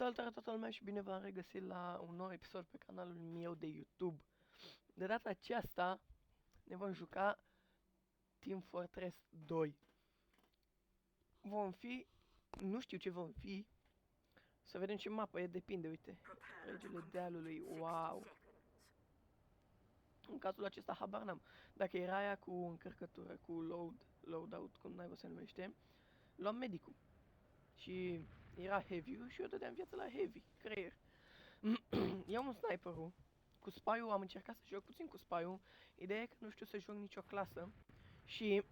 Salutare toată lumea și bine v-am regăsit la un nou episod pe canalul meu de YouTube. De data aceasta ne vom juca Team Fortress 2. Vom fi, nu știu ce vom fi, să vedem ce mapă e, depinde, uite. Regele dealului, wow. În cazul acesta habar n-am. Dacă era aia cu încărcătură, cu loadout, cum naiba se numește, luam medicul. Și era heavy și eu dădeam viață la heavy, creier. Iau un sniperul. Cu spy-ul am încercat să joc puțin cu spy-ul. Ideea e că nu știu să joc nicio clasă. Și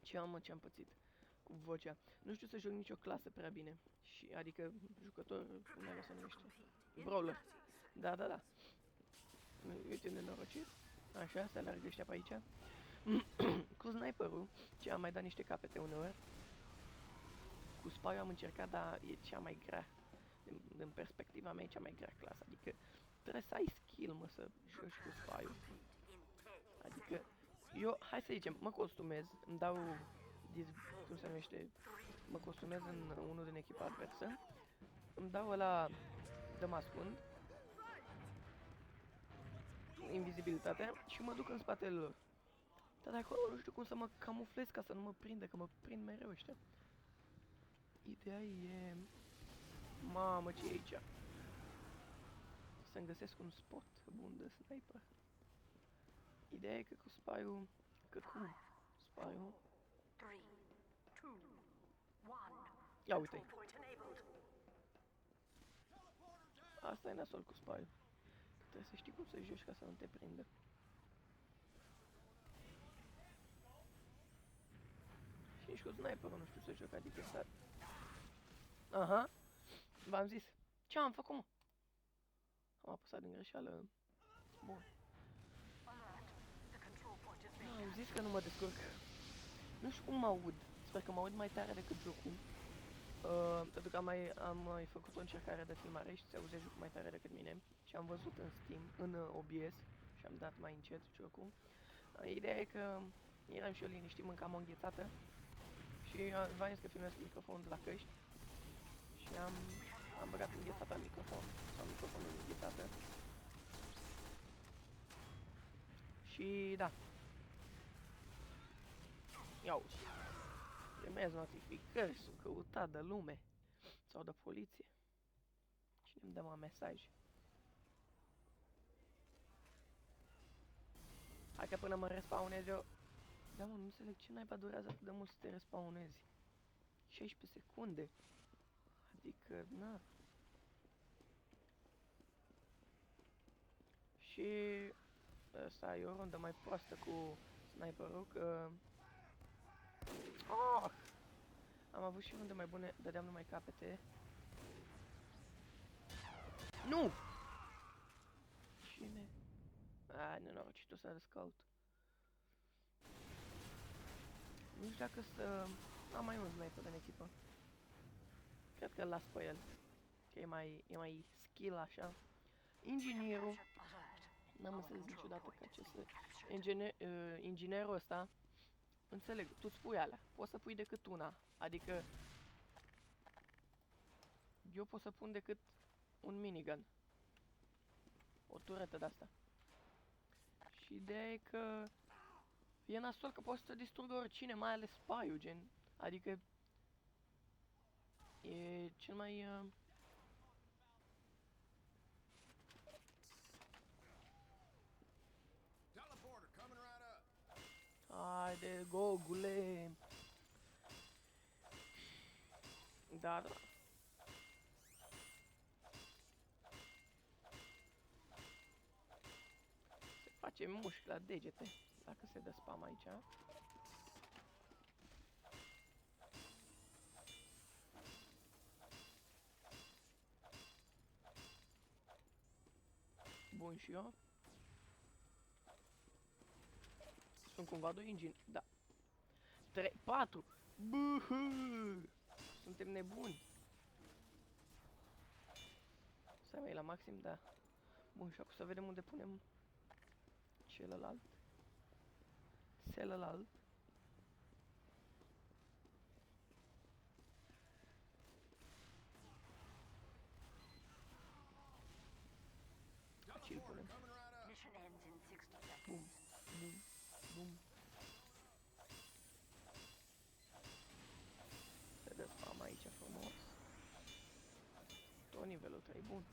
ce-am pățit cu vocea. Nu știu să joc nicio clasă prea bine. Și adică jucător, cum mai se numește? Brawler. Da. Uite nenorocit. Așa, se alergă ăștia pe aici. Cu sniperul, ce am mai dat niște capete uneori. Cu spy-ul am încercat, dar e cea mai grea. Din perspectiva mea e cea mai grea clasă. Adică trebuie să ai skill, mă, să joci cu spy-ul. Adică eu, hai să zicem, mă costumez, îmi dau, cum se numește, mă costumez în unul din echipa adversă. Îmi dau ăla de mă ascund, invizibilitatea, și mă duc în spatele lor. Dar de acolo nu știu cum să mă camuflez ca să nu mă prindă, că mă prind mereu ăștia. Ideea e... Mamă, ce e aici? Să-mi găsesc un spot bun de sniper. Ideea e că cu spy-ul... Ia uite-i. Asta e nasol cu spy-ul. Trebuie să știi cum să joci ca să nu te prindă. Și nici cu sniperul nu știu să joc, adică să... Aha. V-am zis. Ce am făcut, mă? Am apăsat din greșeală. Bun. Am zis că nu mă descurc. Nu știu cum mă aud. Sper că mă aud mai tare decât jocul. Pentru că am mai făcut o încercare de filmare și se auze jocul mai tare decât mine. Și am văzut în Steam, în OBS, și am dat mai încet jocul. Ideea e că eram și eu liniștit, mâncam o înghețată. Și v-am zis că filmez cu microfonul de la căști. Și am băgat înghețata în microfon, sau microfonul în înghețată. Și da. Ia uite. Primez notificări, sunt căutat de lume. Sau de poliție. Cine îmi dă mă mesaj? Hai că până mă respawnez eu... Da, mă, nu înțeleg ce naiba durează atât de mult să te respawnezi. 16 secunde. Adică, na. Și... Asta e o rundă mai proastă cu sniperul, că... Oh! Am avut și runde mai bune, dădeam numai capete. Nu! Cine? Nenorocitul s-a scout. Nu știu dacă să... Am mai un sniper în echipă. Cred că îl las pe el. Că e mai skill așa. Inginierul. N-am înțeles niciodată că ce să... Inginerul ăsta. Înțeleg, tu spui alea. Poți să pui decât una. Adică... Eu pot să pun decât un minigun. O turetă de-asta. Și ideea e că... E nasol că poate să distrugă oricine, mai ales spy-ul, gen. Adică... E cel mai... Haide, gogule! Da. Se face mușchi la degete, dacă se dă spam aici. Bun, și eu. Sunt cumva doi ingineri. Da. 3, 4. Buhă! Suntem nebuni. Să mai la maxim, da. Bun, și acum să vedem unde punem celălalt. Celălalt. Așa e bun.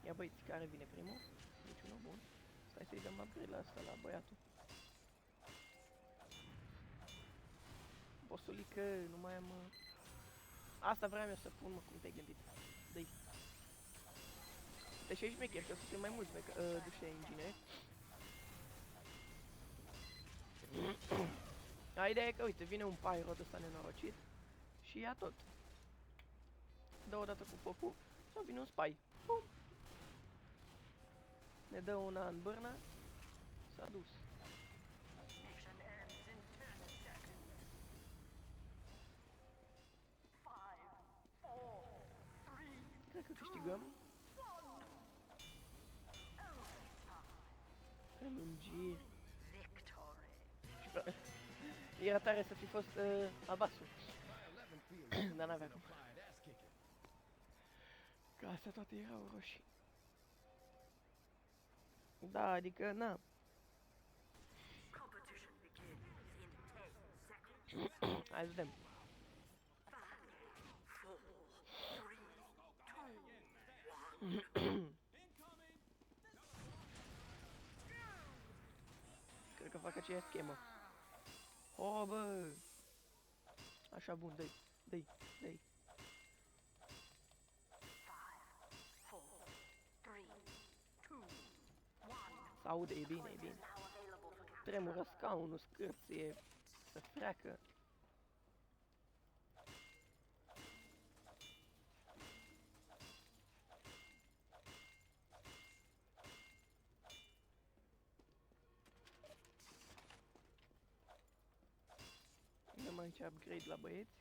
Ia băieți, care vine primul? Niciunul bun. Stai să-i dăm upgrade la asta, la băiatul. Bosulică, nu mai am... Asta vreau eu să pun, mă, cum te-ai gândit. Dă-i. Deci ești mecher, că o să fie mai mulți dușe ingineri. Ideea e că, uite, vine un pyro de ăsta nenorocit și ia tot. Dă o dată cu focul sau vine un spy. Pum! Ne dă una în bârnă. S-a dus. Cred că câștigăm. Prelungiri. Era tare să fi fost Abasul. Dar n-avea cum. Că astea toate erau roșii. Da, adică, na. Hai să vedem. Cred că fac aceeași schemă. Oh, bă! Așa, bun, dă-i, dă-i, dă-i. S-aude, e bine, e bine. Tremură scaunul, scârție, să freacă. Dăm aici upgrade la băieți.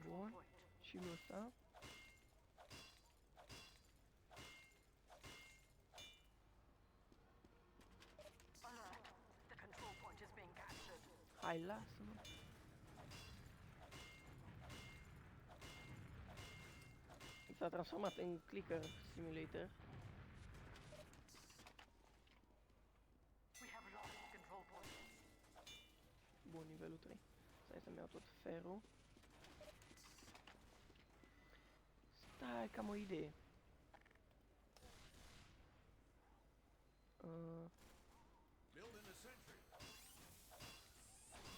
Bun. Și lui ăsta. Hai, lasă-mă. S-a transformat în clicker simulator. Bun, nivelul 3. Stai să-mi iau tot ferul. Stai, că am o idee.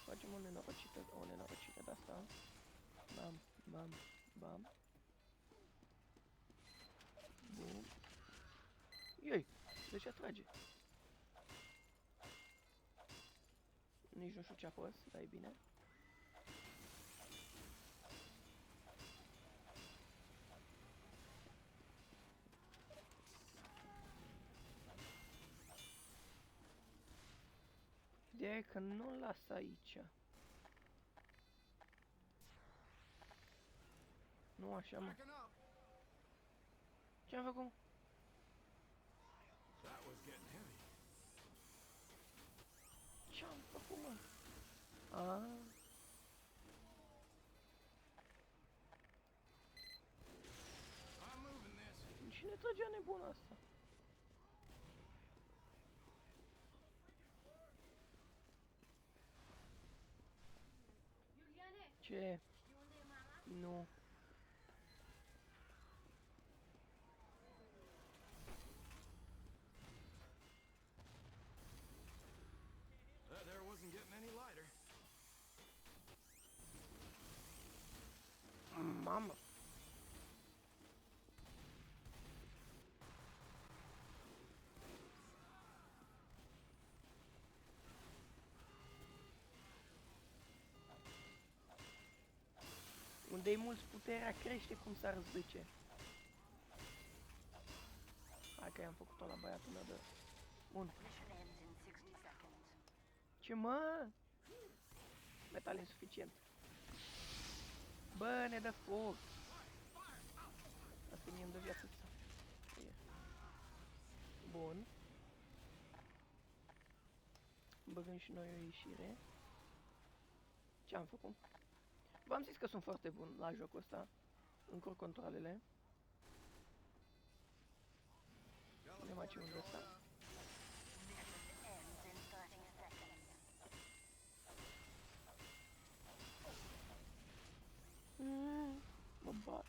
Facem o nenorocită de asta. Bam, bam, bam. Bum. Ioi, de ce atrage? Nici nu știu ce apăs, dar e bine. Ideea e că nu-l las aici. Nu așa, mă. Ce-am făcut? Ce-am făcut, mă? Cine trăgea nebun asta? Ce? Nu. Mamă. Unde-i mulți puterea crește cum s-ar zduce. Hai că i-am făcut-o la băiatul meu de... Bun. Ce, mă? Metal insuficient. Bă, ne dă foc. Asta mie îmi dă viață. Bun. Băgăm și noi o ieșire. Ce-am făcut? V-am zis că sunt foarte bun la jocul ăsta. Încurc controlele. Punem aici unde ăsta. Mă bat.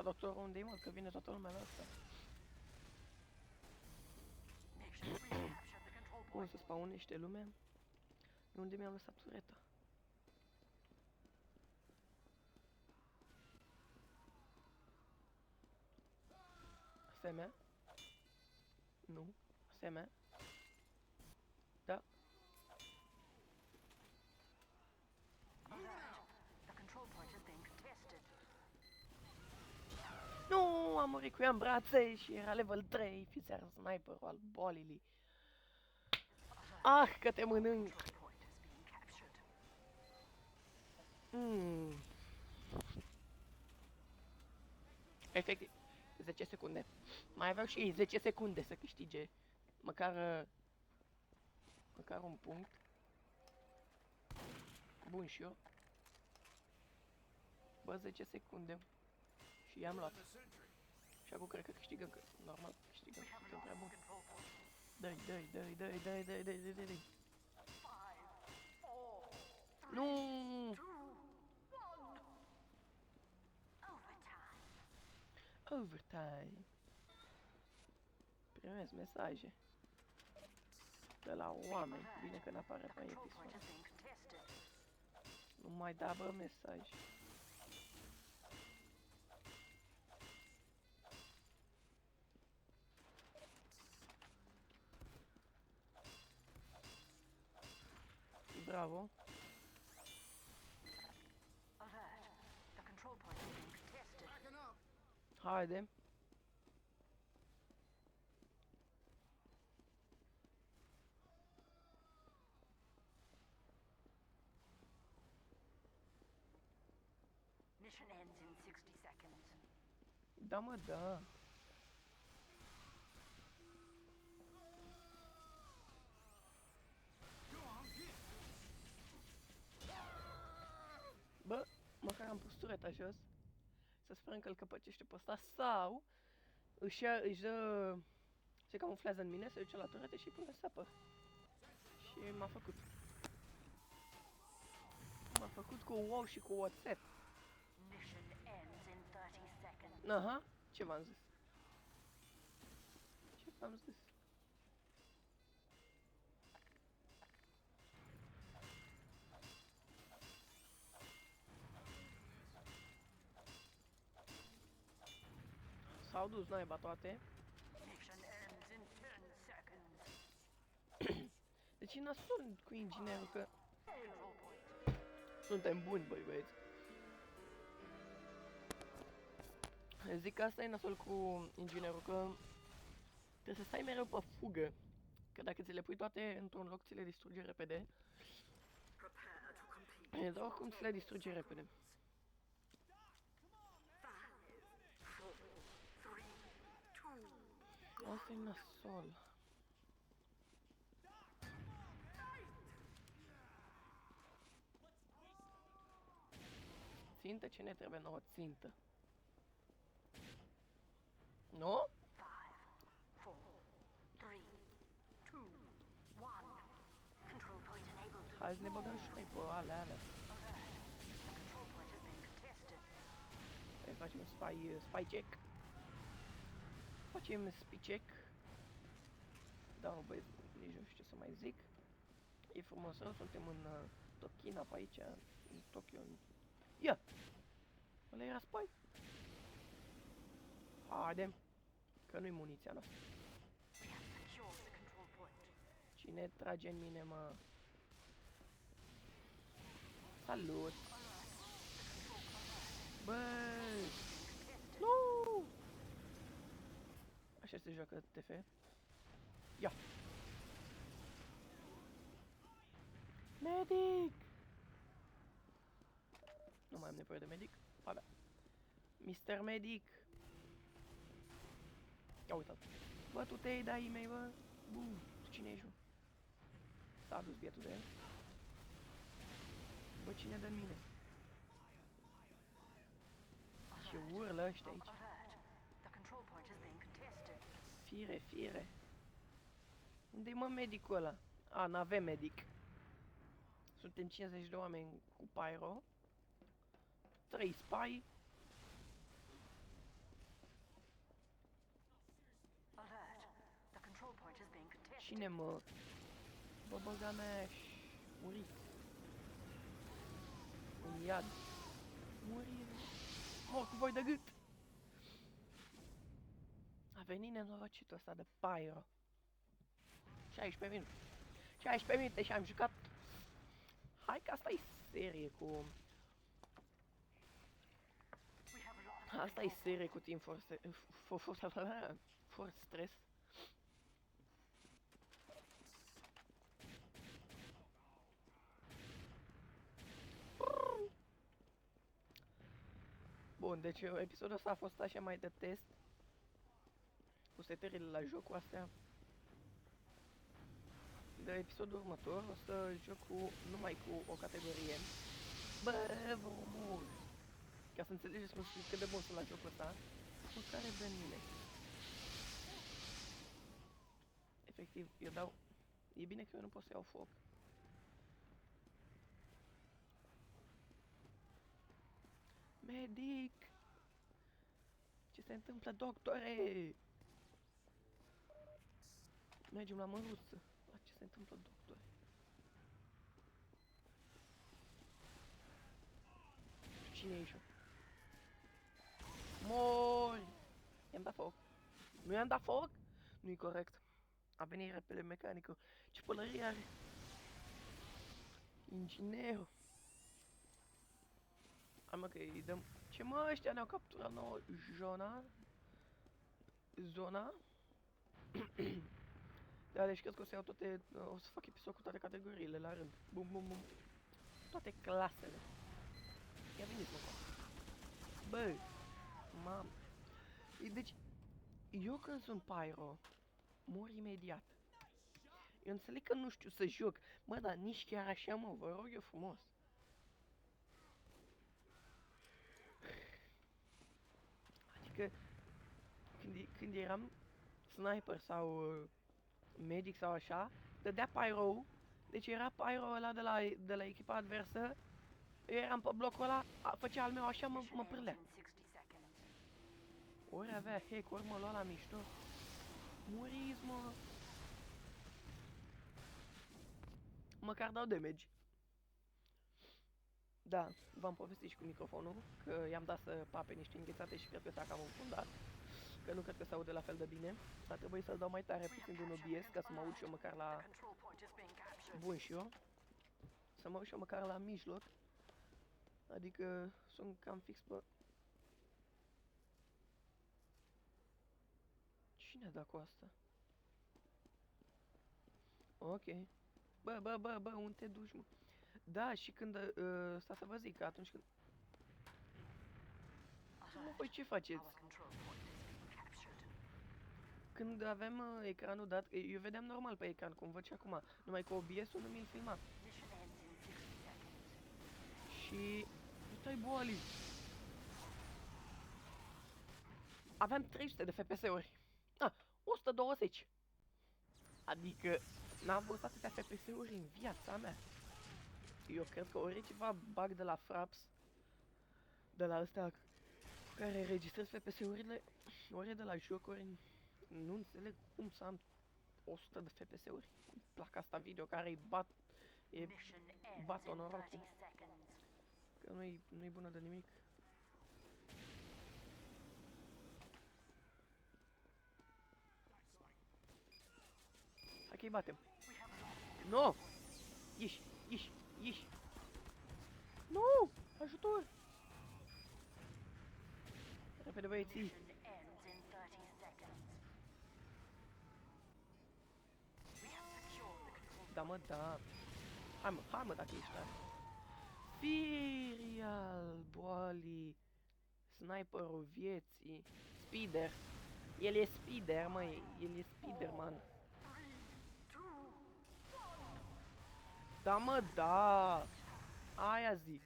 doctorul unde-i, mă? Că vine toată lumea la asta. Cum să spawnește lumea? Unde mi-am lăsat tureta? Asta e mea? Nu. Asta e mea? Da. Nu, am murit cu ea în brațe și era level 3, fițear sniperul al bolilii. Ah, că te mănânc! Efectiv, 10 secunde. Mai aveau și ei 10 secunde să câștige măcar un punct. Bun, și eu. Bă, 10 secunde. Și i-am luat. Și acum cred că câștigăm, că normal câștigăm, suntem prea buni. Dă-i. Nu! Overtime. Primesc mesaje de la oameni. Bine că n-apare pe episod. Nu mai da, bă, mesaj. Bravo. Haide. Mission ends in 60 seconds. Da, mă, da. Bă, măcar am pus tureta jos. Să sperăm că îl căpăcește pe ăsta. Sau își dă... se camuflează în mine, se duce la turete și îi pune sapă. Și m-a făcut. M-a făcut cu wow și cu WhatsApp. Mission ends in 30 seconds. Aha, ce v-am zis? Ce v-am zis? S-au dus naiba toate. Mission ends in 10 seconds. Deci e nasol cu inginerul că suntem buni, băi băieți. Zic că asta e nasol cu inginerul, că trebuie să stai mereu pe fugă. Că dacă ți le pui toate într-un loc, ți le distruge repede. Dar oricum ți le distruge repede. Asta e nasol. Țintă? Ce ne trebuie nouă? Țintă. Nu? 5, 4, 3, 2, 1. Control point enabled. Hai să ne băgăm și noi pe alea. The control point has been contested. Hai facem spy check. Facem spy check. Da, mă, băi, nici nu știu ce să mai zic. E frumos rău, suntem în Tokina pe aici, în Tokyo. Ia! Ăla era spy? Haide! Că nu-i muniția noastră. We have secured the control point. Cine trage în mine, mă? Salut! Băi! Nu! Așa se joacă TF. Ia! Medic! Nu mai am nevoie de medic. Ba da. Mr. Medic! Ia uita-l. Bă, tu te-ai dai mei, bă. Bum, tu cine ești, bă? S-a dus bietul de el. Bă, cine dă în mine? Ce urlă ăștia aici. Alert. The control point has been contested. Fire. Unde-i, mă, medicul ăla? A, n-avem medic. Suntem 50 de oameni cu pyro. 3 spy. Cine, mă? Bă, băga mea și muriți. În iad. Muriți. Mor cu voi de gât. A venit nenorocitul ăsta de Pyro. 16 minute. 16 minute și am jucat. Hai că asta e serie cu... Asta e serie cu Team Force Stress. Bun, deci episodul ăsta a fost așa mai de test. Cu setările la jocul astea. De episodul următor o să joc numai cu o categorie. Bă, vă omor! Ca să înțelegeți cât de bun sunt la jocul ăsta. Mâncare de mine. Efectiv, eu dau... E bine că eu nu pot să iau foc. Medic! Ce se întâmplă, doctore? Mergem la măruță. La ce se întâmplă, doctore? Cine e aici? Mori! I-am dat foc. Nu i-am dat foc? Nu-i corect. A venit repede mecanicul. Ce pălărie are? Inginerul. Hai mă că îi dăm... Ce mă, ăștia ne-au capturat nouă zona? Da, deci cred că o să iau toate... O să fac episod cu toate categoriile la rând. Bum, bum, bum. Toate clasele. Ia veniți mă. Bă! Mamă. Deci... Eu când sunt Pyro, mor imediat. Eu înțeleg că nu știu să joc. Mă, dar nici chiar așa, mă, vă rog eu frumos. Adică, când eram sniper sau medic sau așa, dădea pyro, deci era pyro ăla de la echipa adversă, eu eram pe blocul ăla, făcea al meu așa, mă pârlea. Ori avea hack, ori mă lua la mișto. Muriți, mă! Măcar dau damage. Da, v-am povestit și cu microfonul, că i-am dat să pape niște înghețate și cred că s-a cam înfundat. Că nu cred că se aude la fel de bine. A trebuit să-l dau mai tare puțin din OBS ca să mă aud și eu măcar la... Bun și eu. Să mă aud și eu măcar la mijloc. Adică sunt cam fix pe... Cine a dat cu asta? Ok. Bă, unde te duci, mă? Da, și când... sta să vă zic, că atunci când... Mă, păi ce faceți? Când avem ecranul dat, eu vedeam normal pe ecran, cum văd și acum, numai că OBS-ul nu mi-l filma. Și... Stai boali! Aveam 300 de FPS-uri. 120! Adică, n-am văzut atâtea FPS-uri în viața mea. Eu cred că ori e ceva bug de la Fraps, de la ăstea cu care registrez FPS-urile, ori e de la jocuri. Nu înțeleg cum să am 100 de FPS-uri. Placa asta video care e bat onorocul. Că nu-i bună de nimic. Hai că-i batem. No! Ieși! Nu! Ajutor! Repede, băieții! Da, mă, da. Hai mă, dacă ești tare. Firial, boali. Sniperul vieții. Spider. El e Spider, mă, el e Spiderman. Da, mă, da. Aia zic.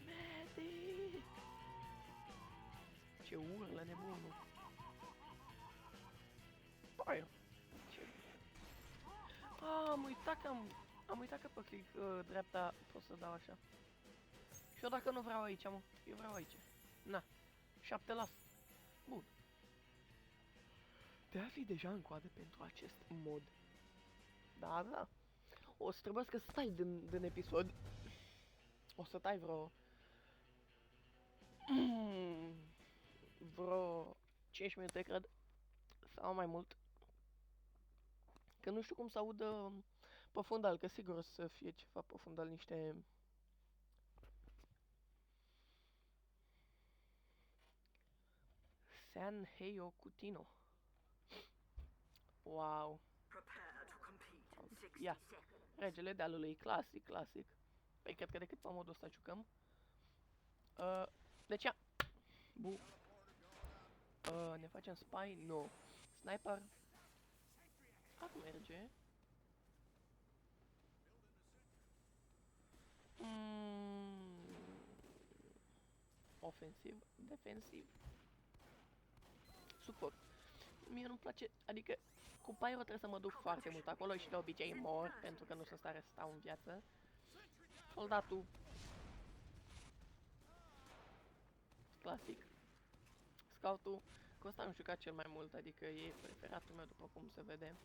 Medic! Ce urlă nebunul. Pai. Ce... Am uitat că pe click dreapta pot să dau așa. Și eu dacă nu vreau aici, mă. Eu vreau aici. Na. 7%. Bun. Te afli deja în coadă pentru acest mod. Da, da. O să trebuiască să stai din episod. O să tai vreo... vreo 5 minute, cred. Sau mai mult. Că nu știu cum să audă pe fundal, că sigur o să fie ceva pe fundal, niște... San Heio Cutino. Wow. Ia, regele dealului, clasic, clasic. Păi cred că decât pe modul ăsta jucăm. Deci ia. Bu. Ne facem spy? Nu. Sniper? Ar merge. Ofensiv, defensiv. Suport. Mie nu-mi place, adică cu Pyro trebuie să mă duc foarte mult acolo și de obicei mor pentru că nu sunt stare să stau în viață. Soldatul. Clasic. Scoutul. Cu ăsta am jucat cel mai mult, adică e preferatul meu după cum se vede.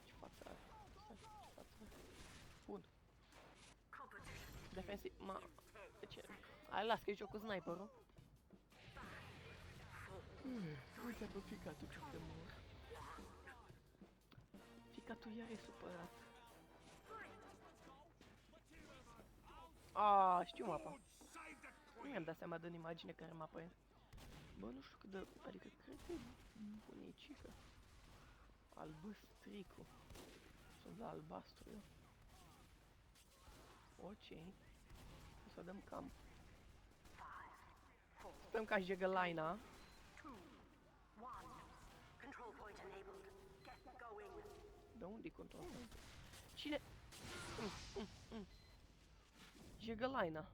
Ce față are? Ce față are? Bun. Defensiv. De ce? Hai, las că e joc cu sniperul. Uite pe ficatul ce de mor. Ficatul iar e supărat. Știu mapa. Nu mi-am dat seama din imagine care mapa e. Bă, nu știu cât de... Adică cred că e bunicică. Albăstricu. Sunt la albastru eu. Ok. O să dăm camp. Stăm ca Jegălaina. De unde-i control point? Cine? Jegălaina.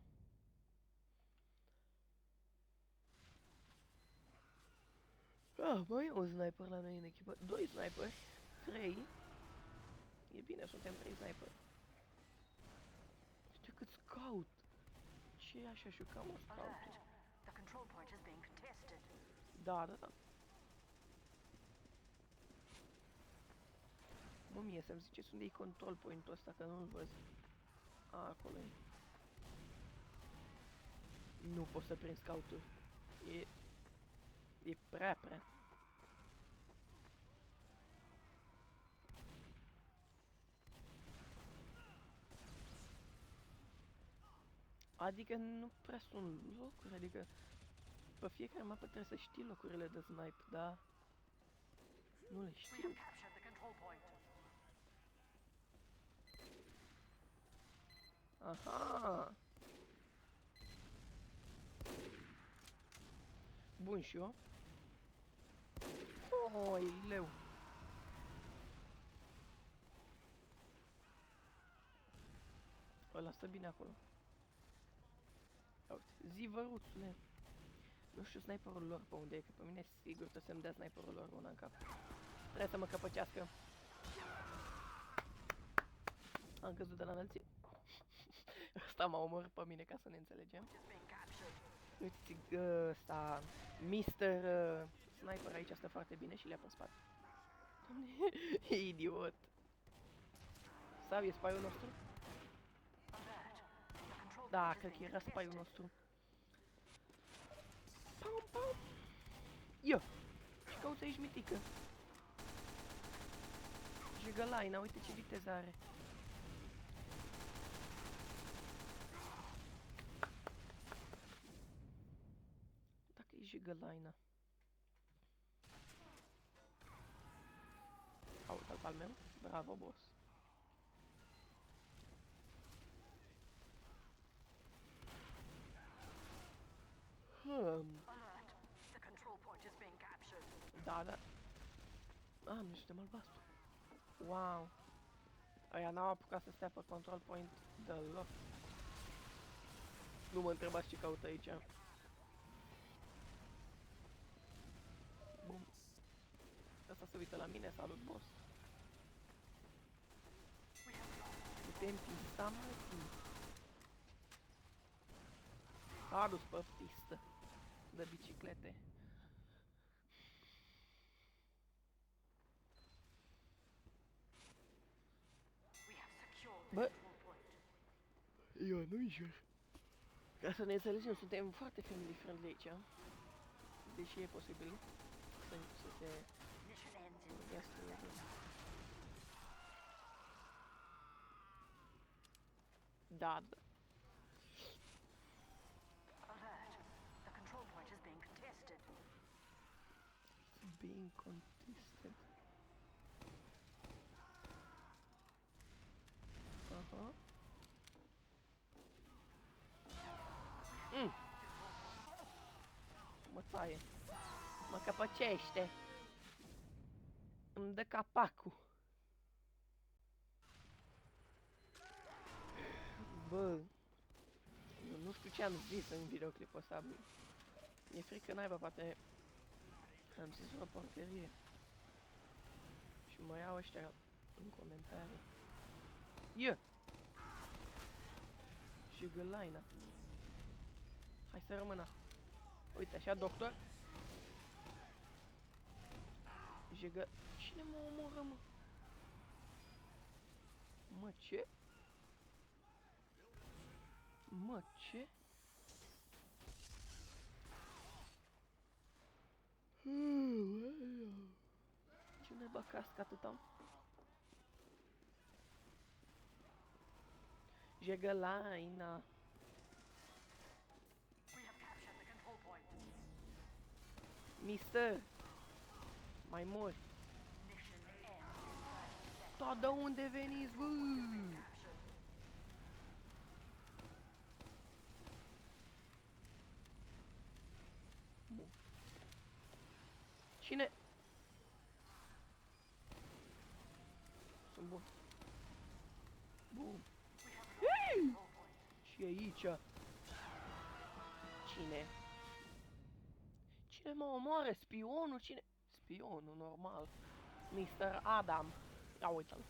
Mai e un sniper la noi în echipă. 2 sniperi. 3. E bine, suntem 3 sniperi. Știu cât scout. Ce e așa jucam o scout? Da, da, da. Mă, mie să-mi ziceți unde e control point-ul ăsta, că nu-l văd. Acolo e. Nu pot să prind scout-ul. E prea. Adică nu prea sunt locuri, adică pe fiecare mapă trebuie să știi locurile de snipe, dar nu le știu. Aha! Bun, și eu? Oi, leu! Ăla stă bine acolo. Uite, zi văruțule! Nu știu sniperul lor pe unde e, că pe mine sigur trebuie să-mi dea sniperul lor una în cap. Trebuie să mă căpăcească. Am căzut de la înălțime. Ăsta m-a omorât pe mine ca să ne înțelegem. Uite, ăsta, Mr. Sniper aici stă foarte bine și le-a pe spate. Doamne, e idiot. Sau e spy-ul nostru? Da, cred că era spy-ul nostru. Pam, pam. Ia! Ce cauți aici, mitică? Jegălaina, uite ce viteză are. Dacă e Jegălaina. Auzi, al meu? Bravo, boss. Da, da. Nu suntem albastru. Wow. Aia n-au apucat să stea pe control point deloc. Nu mă întrebați ce caut aici. Bum. Asta se uită la mine, salut boss. Putem pista, mă. A dus pe pistă. de biciclete. We have secured the Bă, control point. eu nu-i jur. Ca să ne înțelegem, suntem foarte family friendly aici. Deși e posibil să se Mission ends in vorbească 60 seconds. da. Alert. The control point is being contested. Being contested. Aha. Mă taie. Mă căpăcește. Îmi dă capacul. Bă. Eu nu știu ce am zis în videoclipul ăsta. Mi-e frică naiba, poate am zis o porcherie. Și mă iau ăștia în comentarii. Ia! Și gălaina. Hai să rămână. Uite, așa, doctor. Jigă... Cine mă omoră, mă? Mă, ce? Mă, ce? Cine bă cască atâta? Jegălaina. We have captured the control point. Mister. Mai mori. Mission ends in 30 seconds. Da, de unde veniți, bă? Captured. Bun. Cine? Sunt bun. Bun. We have lost the control point. Și aici. Cine? Cine mă omoară? Spionul? Cine? Spionul, normal. Mr. Adam. Ia uite-l.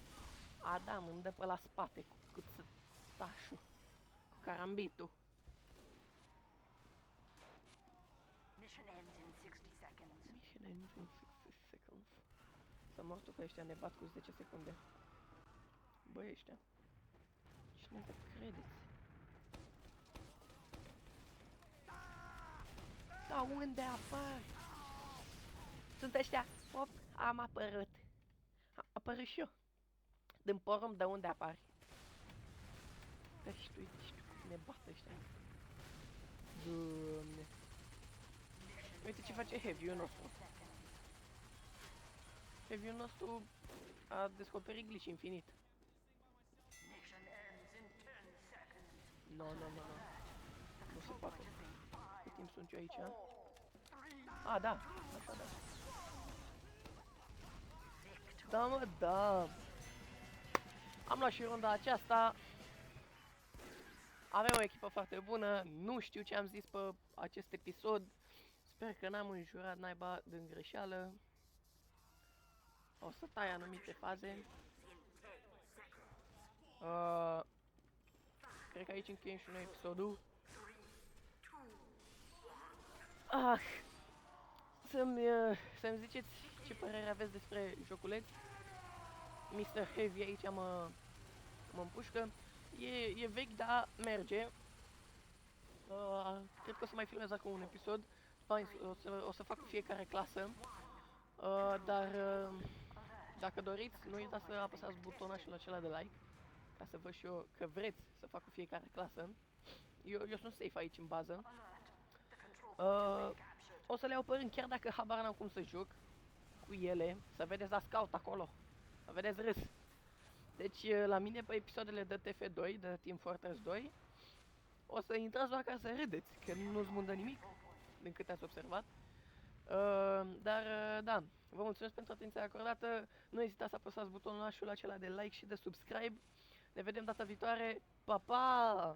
Adam îmi dă pe la spate cu cuțătașul. Cu carambitul. Mission ends in 60 seconds. Mission ends in 60 seconds. Să mor tu că ăștia ne bat cu 10 secunde. Băi, ăștia. Cine te credeți? Da, unde apar? Sunt ăștia. Hop, am apărut. Am apărut și eu. Din porum, de unde apari? Că știu cum ne bat ăștia. Doamne. Uite ce face heavy-ul nostru. Heavy-ul nostru a descoperit glitch infinit. Mission ends in 10 seconds. Nu. Nu se poate. Cât timp sunt eu aici? 4, 3, A, da. Așa, da. Da, mă, da. Am luat și runda aceasta. Avem o echipă foarte bună. Nu știu ce am zis pe acest episod. Sper că n-am înjurat naiba din greșeală. O să tai anumite faze. Cred că aici încheiem și noi episodul. Să-mi ziceți ce părere aveți despre joculeț. Mr. Heavy aici mă împușcă. E vechi, dar merge. Cred că o să mai filmez acum un episod. O să fac cu fiecare clasă. Dar dacă doriți, nu uitați să apăsați butonașul acela de like. Ca să văd și eu că vreți să fac cu fiecare clasă. Eu sunt safe aici în bază. O să le iau pe rând, chiar dacă habar n-am cum să joc cu ele. Să vedeți la scout acolo. Să vedeți râs. Deci la mine pe episoadele de TF2, de Team Fortress 2, o să intrați doar ca să râdeți, că nu-ți mundă nimic, din câte ați observat. Da, vă mulțumesc pentru atenția acordată. Nu ezitați să apăsați butonul acela de like și de subscribe. Ne vedem data viitoare. Pa, pa!